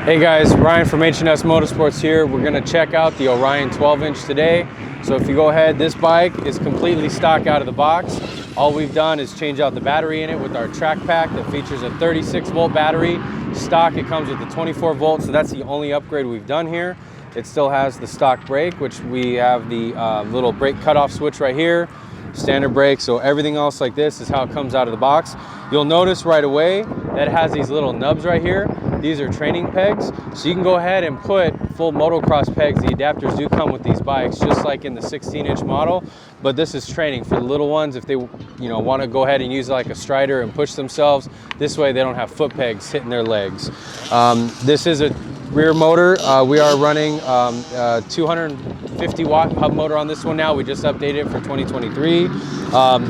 Hey guys, Ryan from H&S Motorsports here. We're gonna check out the Orion 12-inch today. So if you go ahead, this bike is completely stock out of the box. All we've done is change out the battery in it with our track pack that features a 36-volt battery. Stock, it comes with a 24-volt, so that's the only upgrade we've done here. It still has the stock brake, which we have the little brake cutoff switch right here, standard brake. So everything else like this is how it comes out of the box. You'll notice right away that it has these little nubs right here. These are training pegs, so you can go ahead and put full motocross pegs. The adapters do come with these bikes, just like in the 16-inch model, but this is training for the little ones if they want to go ahead and use like a strider and push themselves. This way they don't have foot pegs hitting their legs. This is a rear motor. We are running 250 watt hub motor on this one now. We just updated it for 2023.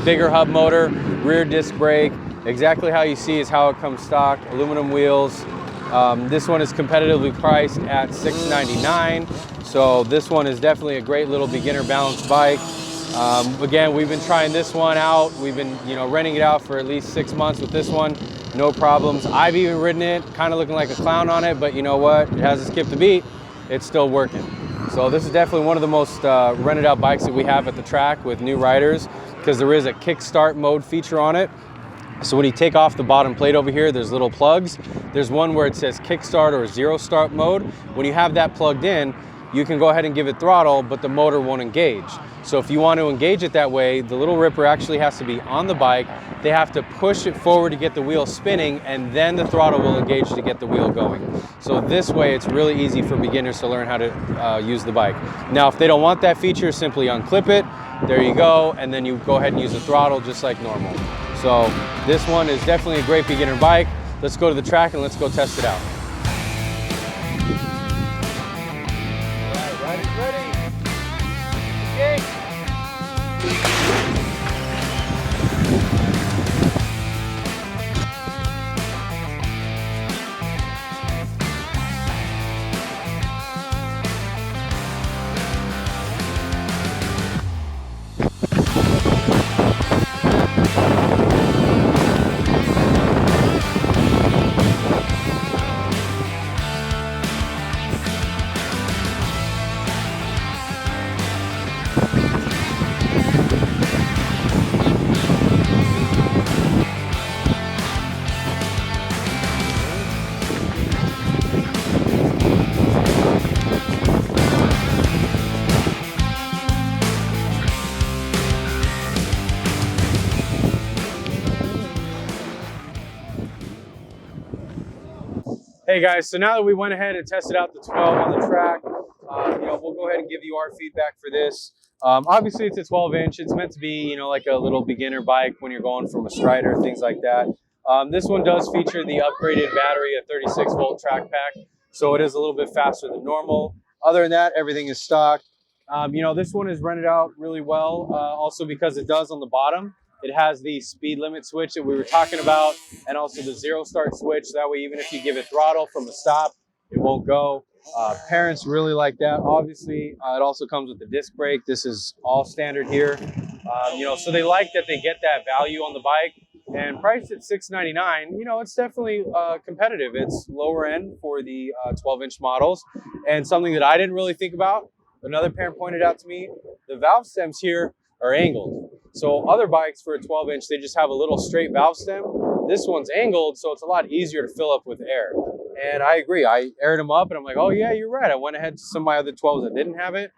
Bigger hub motor, rear disc brake. Exactly how you see is how it comes stock. Aluminum wheels. This one is competitively priced at $699. So this one is definitely a great little beginner balance bike. Again, we've been trying this one out. We've been renting it out for at least 6 months with this one. No problems. I've even ridden it, kind of looking like a clown on it, but you know what? It hasn't skipped a beat. It's still working. So this is definitely one of the most rented out bikes that we have at the track with new riders, because there is a kickstart mode feature on it. So when you take off the bottom plate over here, there's little plugs. There's one where it says kickstart or zero start mode. When you have that plugged in, you can go ahead and give it throttle, but the motor won't engage. So if you want to engage it that way, the little ripper actually has to be on the bike. They have to push it forward to get the wheel spinning, and then the throttle will engage to get the wheel going. So this way, it's really easy for beginners to learn how to use the bike. Now, if they don't want that feature, simply unclip it. There you go, and then you go ahead and use the throttle just like normal. So this one is definitely a great beginner bike. Let's go to the track and let's go test it out. All right, rider's ready. Okay. Hey guys, so now that we went ahead and tested out the 12 on the track, we'll go ahead and give you our feedback for this. Obviously it's a 12-inch. It's meant to be, like a little beginner bike when you're going from a strider, things like that. This one does feature the upgraded battery, a 36-volt track pack, so it is a little bit faster than normal. Other than that, everything is stock. This one is rented out really well, also because it does on the bottom. It has the speed limit switch that we were talking about, and also the zero start switch. That way, even if you give it throttle from a stop, it won't go. Parents really like that. Obviously, it also comes with the disc brake. This is all standard here. So they like that they get that value on the bike. And priced at $699, it's definitely competitive. It's lower end for the 12-inch models. And something that I didn't really think about, another parent pointed out to me, the valve stems here are angled. So other bikes for a 12-inch, they just have a little straight valve stem. This one's angled, so it's a lot easier to fill up with air. And I agree. I aired them up, and I'm like, oh yeah, you're right. I went ahead to some of my other 12s that didn't have it.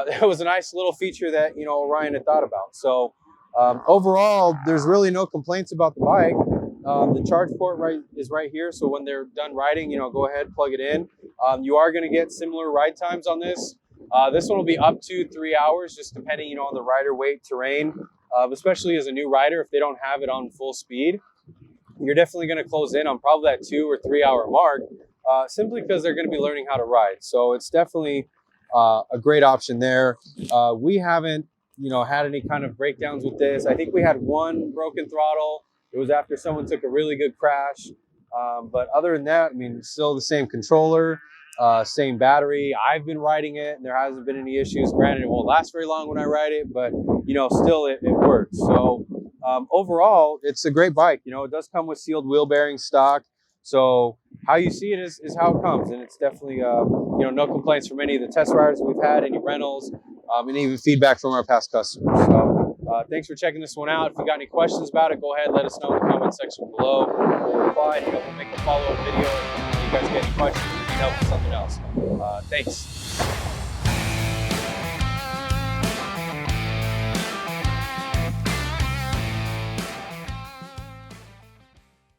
It was a nice little feature that Orion had thought about. So overall, there's really no complaints about the bike. The charge port is right here, so when they're done riding, go ahead, plug it in. You are going to get similar ride times on this. This one will be up to 3 hours, just depending, on the rider weight, terrain, especially as a new rider. If they don't have it on full speed, you're definitely going to close in on probably that 2 or 3 hour mark, simply because they're going to be learning how to ride. So it's definitely a great option there. We haven't, had any kind of breakdowns with this. I think we had one broken throttle. It was after someone took a really good crash. But other than that, still the same controller. Same battery. I've been riding it and there hasn't been any issues. Granted, it won't last very long when I ride it, but still it works. So overall, it's a great bike. It does come with sealed wheel bearings stock. So how you see it is how it comes, and it's definitely you know, no complaints from any of the test riders we've had, any rentals, and even feedback from our past customers. So thanks for checking this one out. If you got any questions about it, go ahead, let us know in the comment section below. We'll reply, and we'll make a follow-up video if you guys get any questions or need help with something else. Thanks.